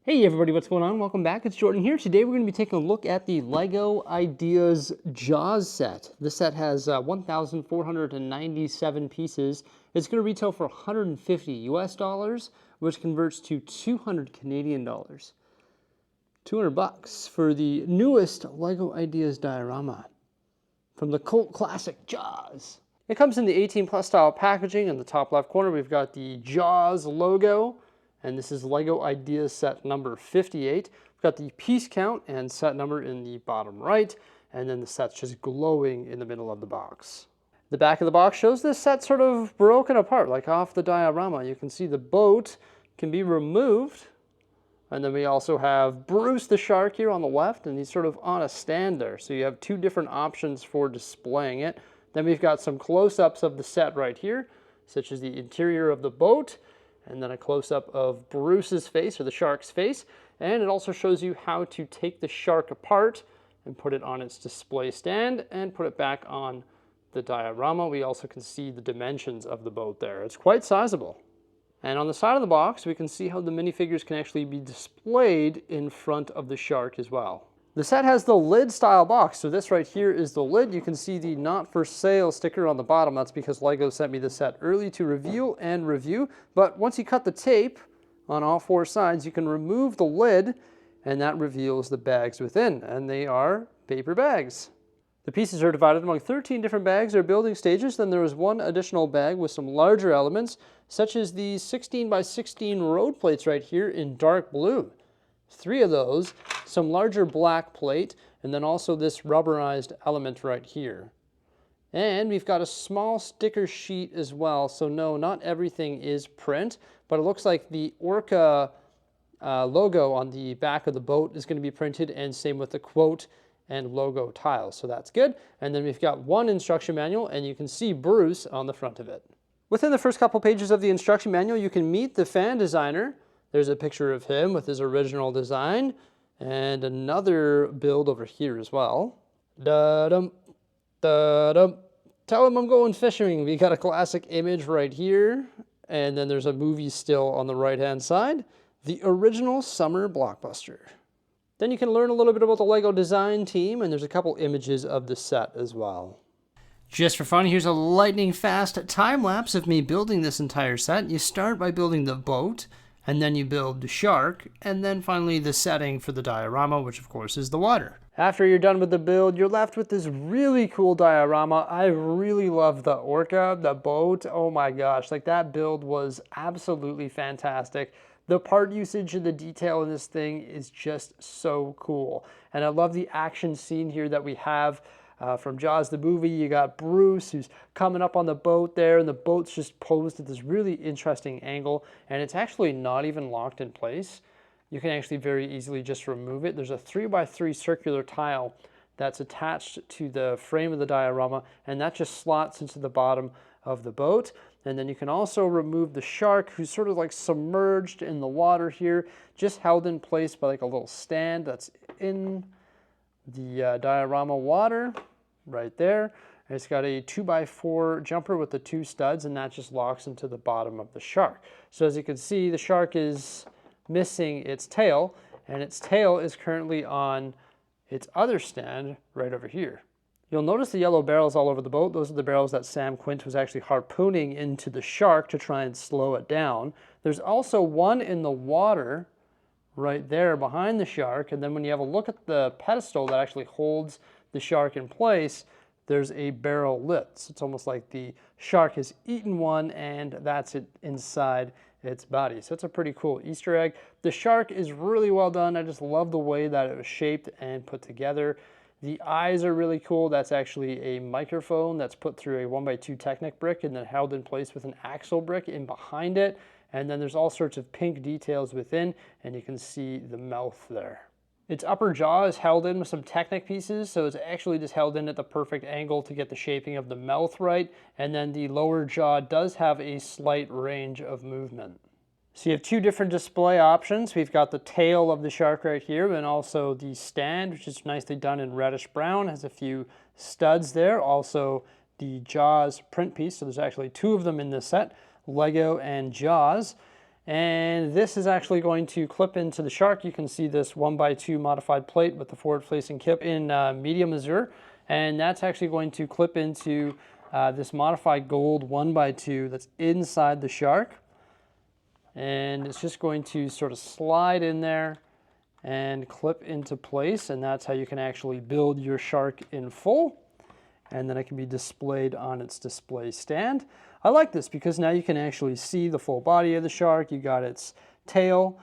Hey everybody, what's going on? Welcome back. It's Jordan here. Today we're going to be taking a look at the LEGO Ideas Jaws set. This set has 1,497 pieces. It's going to retail for 150 US dollars, which converts to 200 Canadian dollars. 200 bucks for the newest LEGO Ideas Diorama from the cult classic Jaws. It comes in the 18+ style packaging. In the top left corner, we've got the Jaws logo. And this is LEGO Ideas set number 58. We've got the piece count and set number in the bottom right, and then the set's just glowing in the middle of the box. The back of the box shows this set sort of broken apart, like off the diorama. You can see the boat can be removed, and then we also have Bruce the shark here on the left, and he's sort of on a stand there. So you have two different options for displaying it. Then we've got some close-ups of the set right here, such as the interior of the boat, and then a close-up of Bruce's face, or the shark's face. And it also shows you how to take the shark apart and put it on its display stand and put it back on the diorama. We also can see the dimensions of the boat there. It's quite sizable. And on the side of the box, we can see how the minifigures can actually be displayed in front of the shark as well. The set has the lid style box, so this right here is the lid. You can see the not for sale sticker on the bottom. That's because LEGO sent me the set early to reveal and review. But once you cut the tape on all four sides, you can remove the lid, and that reveals the bags within, and they are paper bags. The pieces are divided among 13 different bags or building stages. Then there is one additional bag with some larger elements, such as the 16 by 16 road plates right here in dark blue. 3 of those, some larger black plate, and then also this rubberized element right here. And we've got a small sticker sheet as well, so no, not everything is print, but it looks like the Orca logo on the back of the boat is going to be printed, and same with the quote and logo tiles, so that's good. And then we've got one instruction manual, and you can see Bruce on the front of it. Within the first couple pages of the instruction manual, you can meet the fan designer. There's a picture of him with his original design, and another build over here as well. Da-dum, da-dum. Tell him I'm going fishing. We got a classic image right here, and then there's a movie still on the right-hand side. The original summer blockbuster. Then you can learn a little bit about the LEGO design team, and there's a couple images of the set as well. Just for fun, here's a lightning-fast time-lapse of me building this entire set. You start by building the boat, and then you build the shark, and then finally the setting for the diorama, which of course is the water. After you're done with the build, you're left with this really cool diorama. I really love the orca, the boat. Oh my gosh, like that build was absolutely fantastic. The part usage and the detail in this thing is just so cool. And I love the action scene here that we have. From Jaws the movie, you got Bruce who's coming up on the boat there, and the boat's just posed at this really interesting angle, and it's actually not even locked in place. You can actually very easily just remove it. There's a 3x3 circular tile that's attached to the frame of the diorama, and that just slots into the bottom of the boat. And then you can also remove the shark, who's sort of like submerged in the water here, just held in place by like a little stand that's in the diorama water right there. And it's got a 2x4 jumper with the 2 studs, and that just locks into the bottom of the shark. So as you can see, the shark is missing its tail, and its tail is currently on its other stand right over here. You'll notice the yellow barrels all over the boat. Those are the barrels that Sam Quint was actually harpooning into the shark to try and slow it down. There's also one in the water right there behind the shark, and then when you have a look at the pedestal that actually holds the shark in place, there's a barrel lip. So it's almost like the shark has eaten one, and that's it inside its body. So it's a pretty cool Easter egg. The shark is really well done. I just love the way that it was shaped and put together. The eyes are really cool. That's actually a microphone that's put through a 1x2 Technic brick and then held in place with an axle brick in behind it. And then there's all sorts of pink details within, and you can see the mouth there. Its upper jaw is held in with some Technic pieces, so it's actually just held in at the perfect angle to get the shaping of the mouth right. And then the lower jaw does have a slight range of movement. So you have 2 different display options. We've got the tail of the shark right here, and also the stand, which is nicely done in reddish brown, has a few studs there. Also the Jaws print piece, so there's actually 2 of them in this set, LEGO and Jaws. And this is actually going to clip into the shark. You can see this 1x2 modified plate with the forward-facing tip in medium azure. And that's actually going to clip into this modified gold 1x2 that's inside the shark. And it's just going to sort of slide in there and clip into place. And that's how you can actually build your shark in full. And then it can be displayed on its display stand. I like this because now you can actually see the full body of the shark. You got its tail,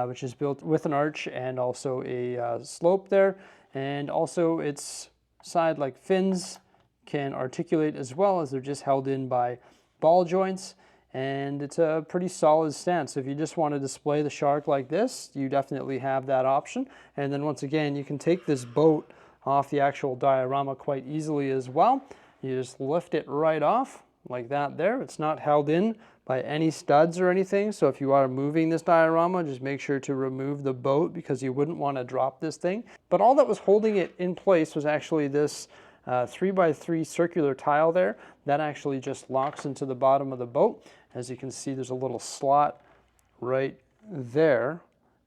which is built with an arch and also a slope there. And also its side, like fins, can articulate as well, as they're just held in by ball joints. And it's a pretty solid stance. If you just want to display the shark like this, you definitely have that option. And then once again, you can take this boat off the actual diorama quite easily as well. You just lift it right off like that there. It's not held in by any studs or anything, so if you are moving this diorama, just make sure to remove the boat because you wouldn't want to drop this thing. But all that was holding it in place was actually this 3x3 circular tile there that actually just locks into the bottom of the boat. As you can see, there's a little slot right there,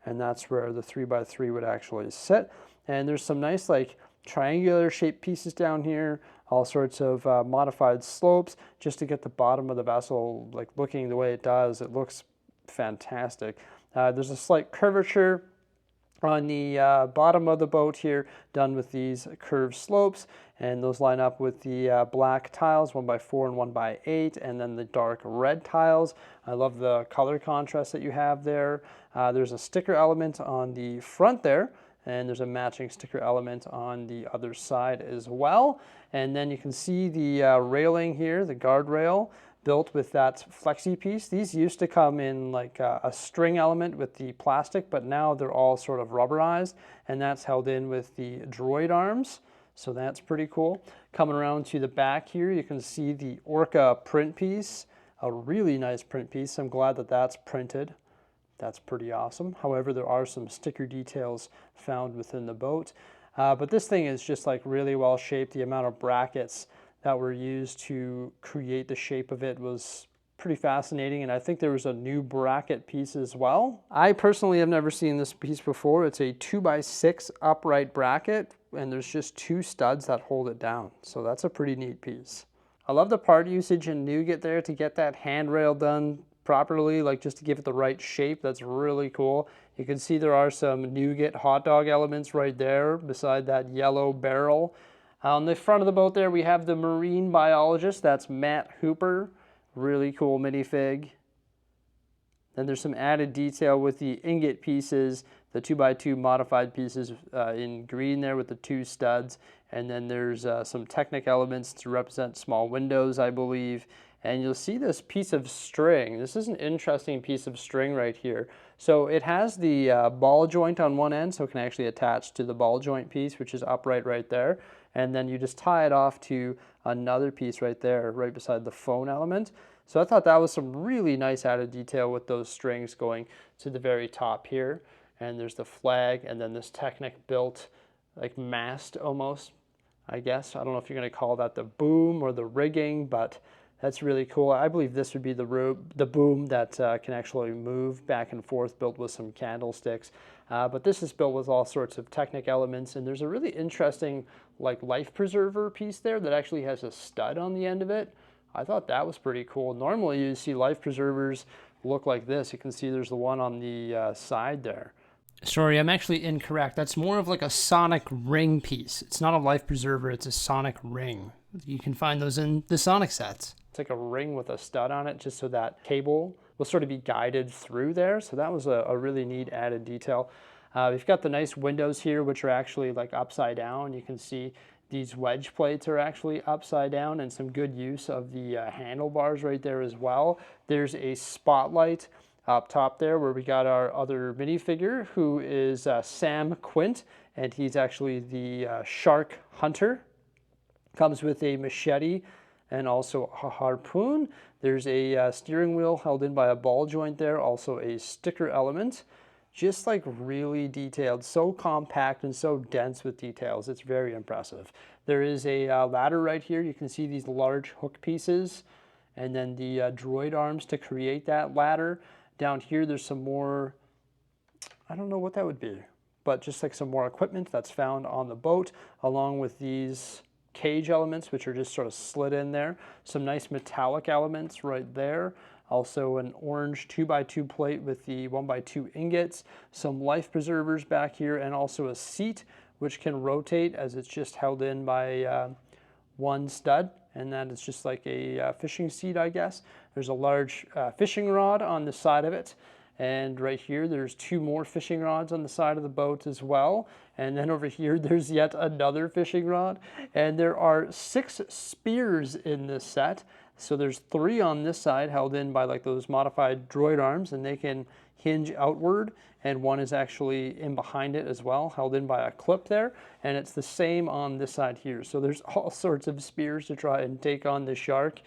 and that's where the 3x3 would actually sit. And there's some nice like triangular shaped pieces down here, all sorts of modified slopes just to get the bottom of the vessel like looking the way it does. It looks fantastic. There's a slight curvature on the bottom of the boat here, done with these curved slopes, and those line up with the black tiles, 1x4 and 1x8, and then the dark red tiles. I love the color contrast that you have there. There's a sticker element on the front there, and there's a matching sticker element on the other side as well. And then you can see the railing here, the guardrail, built with that flexi piece. These used to come in like a string element with the plastic, but now they're all sort of rubberized, and that's held in with the droid arms. So that's pretty cool. Coming around to the back here, you can see the Orca print piece, a really nice print piece. I'm glad that that's printed. That's pretty awesome. However, there are some sticker details found within the boat. But this thing is just like really well shaped. The amount of brackets that were used to create the shape of it was pretty fascinating. And I think there was a new bracket piece as well. I personally have never seen this piece before. It's a 2x6 upright bracket, and there's just 2 studs that hold it down. So that's a pretty neat piece. I love the part usage in Nougat there to get that handrail done properly, like just to give it the right shape. That's really cool. You can see there are some Nougat hot dog elements right there beside that yellow barrel. On the front of the boat there, we have the marine biologist. That's Matt Hooper. Really cool minifig. Then there's some added detail with the ingot pieces, the 2x2 modified pieces in green there with the 2 studs. And then there's some Technic elements to represent small windows, I believe. And you'll see this piece of string. This is an interesting piece of string right here. So it has the ball joint on one end, so it can actually attach to the ball joint piece, which is upright right there. And then you just tie it off to another piece right there, right beside the phone element. So I thought that was some really nice added detail with those strings going to the very top here. And there's the flag, and then this Technic built like mast almost, I guess. I don't know if you're going to call that the boom or the rigging, but that's really cool. I believe this would be the boom that can actually move back and forth, built with some candlesticks. But this is built with all sorts of Technic elements, and there's a really interesting like life preserver piece there that actually has a stud on the end of it. I thought that was pretty cool. Normally you see life preservers look like this. You can see there's the one on the side there. Sorry, I'm actually incorrect. That's more of like a sonic ring piece. It's not a life preserver, it's a sonic ring. You can find those in the Sonic sets. It's like a ring with a stud on it, just so that cable will sort of be guided through there. So that was a really neat added detail. We've got the nice windows here, which are actually like upside down. You can see these wedge plates are actually upside down, and some good use of the handlebars right there as well. There's a spotlight up top there where we got our other minifigure, who is Sam Quint, and he's actually the shark hunter. Comes with a machete and also a harpoon. There's a steering wheel held in by a ball joint there, also a sticker element. Just like really detailed, so compact and so dense with details. It's very impressive. There is a ladder right here. You can see these large hook pieces, and then the droid arms to create that ladder. Down here, there's some more, I don't know what that would be, but just like some more equipment that's found on the boat, along with these cage elements, which are just sort of slid in there. Some nice metallic elements right there. Also an orange 2x2 plate with the 1x2 ingots. Some life preservers back here, and also a seat, which can rotate as it's just held in by one stud, and that is just like a fishing seat, I guess. There's a large fishing rod on the side of it. And right here, there's 2 more fishing rods on the side of the boat as well. And then over here, there's yet another fishing rod. And there are 6 spears in this set. So there's 3 on this side held in by like those modified droid arms, and they can hinge outward. And 1 is actually in behind it as well, held in by a clip there. And it's the same on this side here. So there's all sorts of spears to try and take on the shark,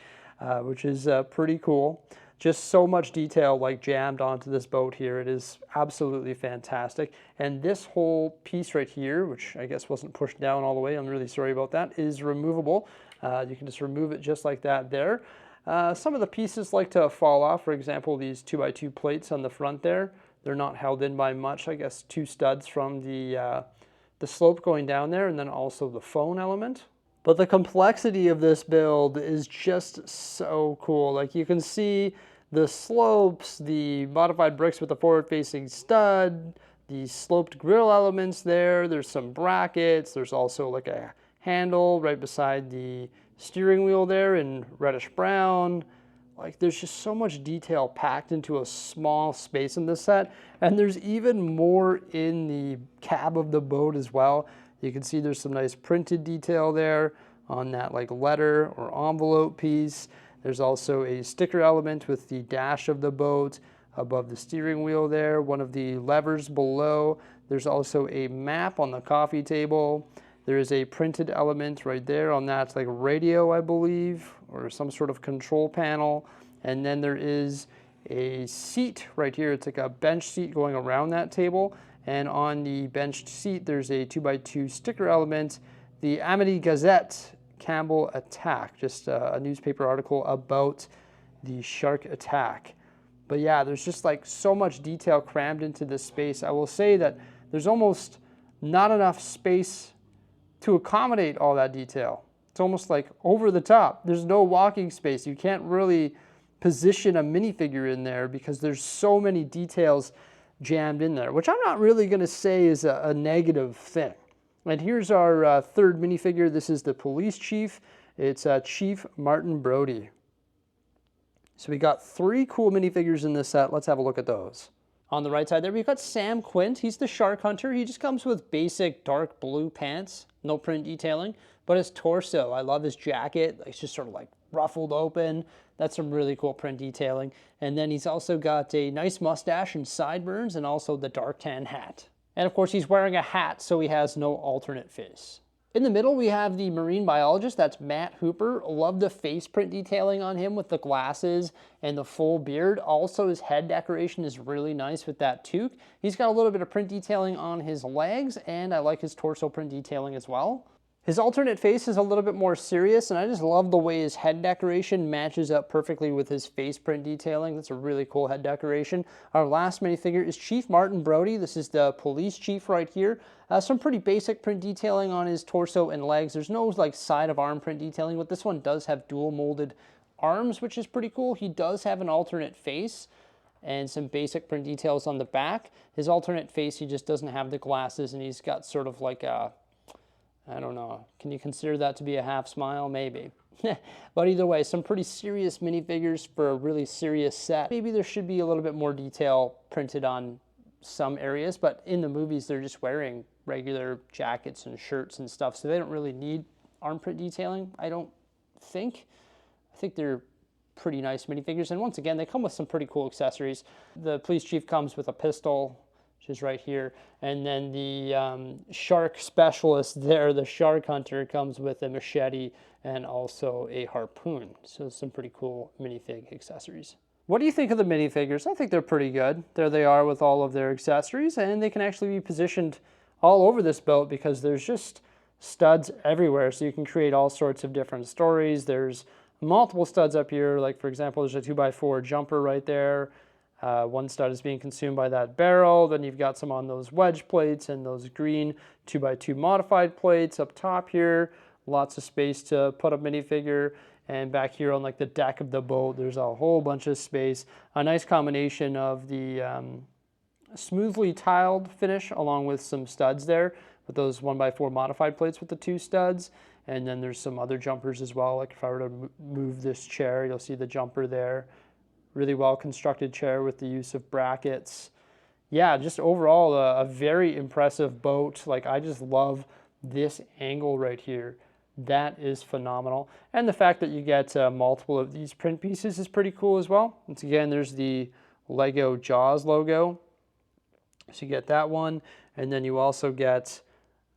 which is pretty cool. Just so much detail like jammed onto this boat here. It is absolutely fantastic. And this whole piece right here, which I guess wasn't pushed down all the way, I'm really sorry about that, is removable. You can just remove it just like that there. Some of the pieces like to fall off. For example, these 2x2 plates on the front there, they're not held in by much. I guess 2 studs from the slope going down there, and then also the phone element. But the complexity of this build is just so cool. Like you can see the slopes, the modified bricks with the forward-facing stud, the sloped grill elements there. There's some brackets. There's also like a handle right beside the steering wheel there in reddish brown. Like there's just so much detail packed into a small space in this set. And there's even more in the cab of the boat as well. You can see there's some nice printed detail there on that like letter or envelope piece. There's also a sticker element with the dash of the boat above the steering wheel there, one of the levers below. There's also a map on the coffee table. There is a printed element right there on that like radio, I believe, or some sort of control panel. And then there is a seat right here. It's like a bench seat going around that table. And on the benched seat, there's a 2x2 sticker element, the Amity Gazette Campbell attack, just a newspaper article about the shark attack. But yeah, there's just like so much detail crammed into this space. I will say that there's almost not enough space to accommodate all that detail. It's almost like over the top. There's no walking space. You can't really position a minifigure in there because there's so many details jammed in there, which I'm not really going to say is a negative thing. And here's our third minifigure. This is the police chief. It's Chief Martin Brody. So we got 3 cool minifigures in this set. Let's have a look at those. On the right side there, we've got Sam Quint. He's the shark hunter. He just comes with basic dark blue pants, no print detailing, but his torso, I love his jacket. It's just sort of like ruffled open. That's some really cool print detailing. And then he's also got a nice mustache and sideburns, and also the dark tan hat. And of course, he's wearing a hat, so he has no alternate face. In the middle, we have the marine biologist. That's Matt Hooper. Love the face print detailing on him with the glasses and the full beard. Also, his head decoration is really nice with that toque. He's got a little bit of print detailing on his legs, and I like his torso print detailing as well. His alternate face is a little bit more serious, and I just love the way his head decoration matches up perfectly with his face print detailing. That's a really cool head decoration. Our last minifigure is Chief Martin Brody. This is the police chief right here. Some pretty basic print detailing on his torso and legs. There's no like side of arm print detailing, but this one does have dual molded arms, which is pretty cool. He does have an alternate face and some basic print details on the back. His alternate face, he just doesn't have the glasses, and he's got sort of like a, I don't know, can you consider that to be a half smile? Maybe. But either way, some pretty serious minifigures for a really serious set. Maybe there should be a little bit more detail printed on some areas, but in the movies they're just wearing regular jackets and shirts and stuff, so they don't really need arm print detailing, I don't think. I think they're pretty nice minifigures, and once again, they come with some pretty cool accessories. The police chief comes with a pistol, which is right here, and then the shark specialist there, the shark hunter, comes with a machete and also a harpoon. So some pretty cool minifig accessories. What do you think of the minifigures? I think they're pretty good. There they are with all of their accessories, and they can actually be positioned all over this boat because there's just studs everywhere, so you can create all sorts of different stories. There's multiple studs up here, like for example, there's a 2x4 jumper right there. One stud is being consumed by that barrel. Then you've got some on those wedge plates and those green 2x2 modified plates up top here. Lots of space to put a minifigure. And back here on like the deck of the boat, there's a whole bunch of space. A nice combination of the smoothly tiled finish along with some studs there with those 1x4 modified plates with the 2 studs. And then there's some other jumpers as well. Like if I were to move this chair, you'll see the jumper there. Really well constructed chair with the use of brackets. Yeah, just overall a very impressive boat. Like I just love this angle right here. That is phenomenal. And the fact that you get multiple of these print pieces is pretty cool as well. Once again, there's the LEGO Jaws logo. So you get that one. And then you also get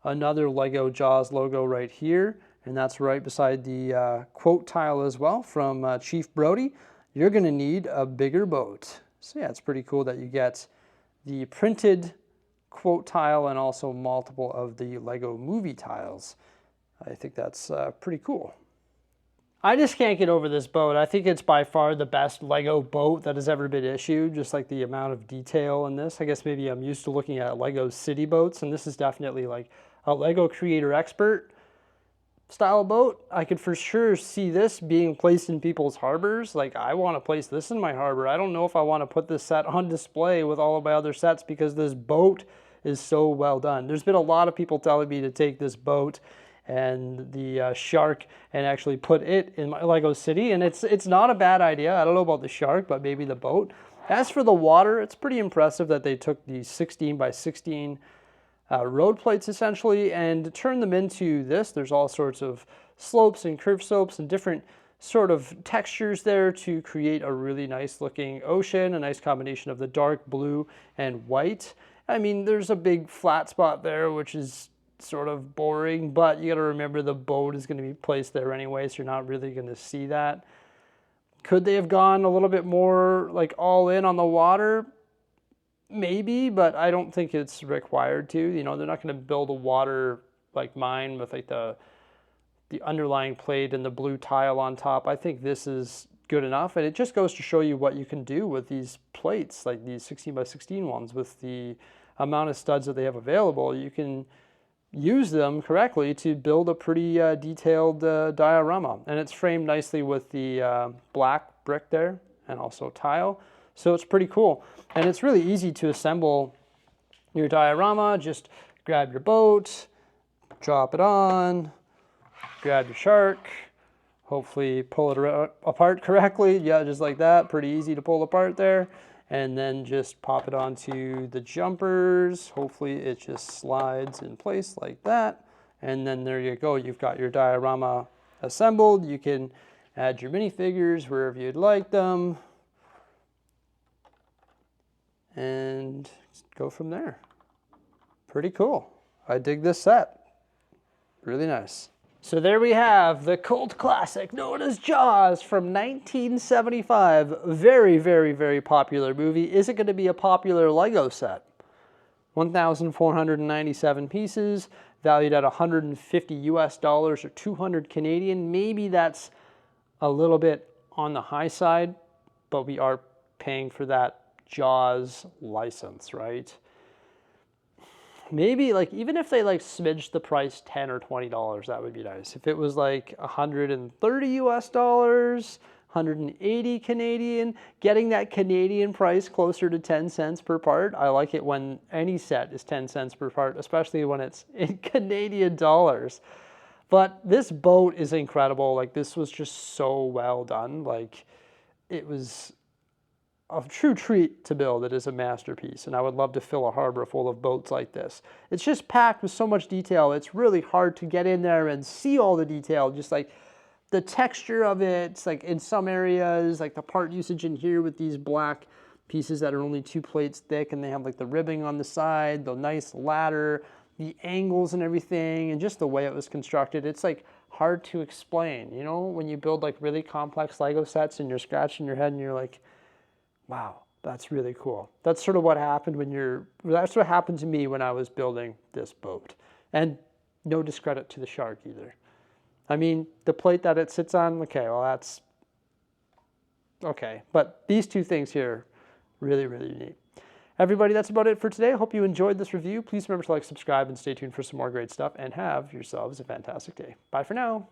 another LEGO Jaws logo right here. And that's right beside the quote tile as well from Chief Brody. You're going to need a bigger boat. So yeah, it's pretty cool that you get the printed quote tile and also multiple of the LEGO movie tiles. I think that's pretty cool. I just can't get over this boat. I think it's by far the best LEGO boat that has ever been issued, just like the amount of detail in this. I guess maybe I'm used to looking at LEGO city boats, and this is definitely like a LEGO creator expert style boat. I could for sure see this being placed in people's harbors. Like I want to place this in my harbor. I don't know if I want to put this set on display with all of my other sets because this boat is so well done. There's been a lot of people telling me to take this boat and the shark and actually put it in my LEGO city, and it's not a bad idea. I don't know about the shark, but maybe the boat. As for the water, it's pretty impressive that they took these 16x16 road plates essentially and turned them into this. There's all sorts of slopes and curved slopes and different sort of textures there to create a really nice looking ocean, a nice combination of the dark blue and white. I mean, there's a big flat spot there, which is sort of boring, but you got to remember the boat is going to be placed there anyway, so you're not really going to see that. Could they have gone a little bit more like all in on the water? Maybe, but I don't think it's required to. You know, they're not going to build a water like mine with like the underlying plate and the blue tile on top. I think this is good enough, and it just goes to show you what you can do with these plates, like these 16x16 ones, with the amount of studs that they have available. You can use them correctly to build a pretty detailed diorama, and it's framed nicely with the black brick there and also tile, so it's pretty cool. And it's really easy to assemble your diorama. Just grab your boat, drop it on, grab your shark, hopefully pull it apart correctly. Yeah, just like that. Pretty easy to pull apart there. And then just pop it onto the jumpers. Hopefully it just slides in place like that. And then there you go. You've got your diorama assembled. You can add your minifigures wherever you'd like them. And go from there. Pretty cool. I dig this set. Really nice. So there we have the cult classic known as Jaws from 1975. Very, very, very popular movie. Is it going to be a popular LEGO set? 1,497 pieces, valued at 150 US dollars or 200 Canadian. Maybe that's a little bit on the high side, but we are paying for that Jaws license, right? Maybe like even if they like smidged the price $10 or $20, that would be nice. If it was like 130 US dollars, 180 Canadian, getting that Canadian price closer to 10 cents per part. I like it when any set is 10 cents per part, especially when it's in Canadian dollars. But this boat is incredible. Like this was just so well done. Like it was a true treat to build. It is a masterpiece, and I would love to fill a harbor full of boats like this. It's just packed with so much detail. It's really hard to get in there and see all the detail, just like the texture of it. It's like in some areas, like the part usage in here with these black pieces that are only 2 plates thick, and they have like the ribbing on the side, the nice ladder, the angles and everything, and just the way it was constructed. It's like hard to explain, you know, when you build like really complex LEGO sets and you're scratching your head and you're like, wow, that's really cool. That's sort of what happened that's what happened to me when I was building this boat. And no discredit to the shark either. I mean, the plate that it sits on, okay, well that's, okay. But these two things here, Really, really neat. Everybody, that's about it for today. I hope you enjoyed this review. Please remember to like, subscribe, and stay tuned for some more great stuff, and have yourselves a fantastic day. Bye for now.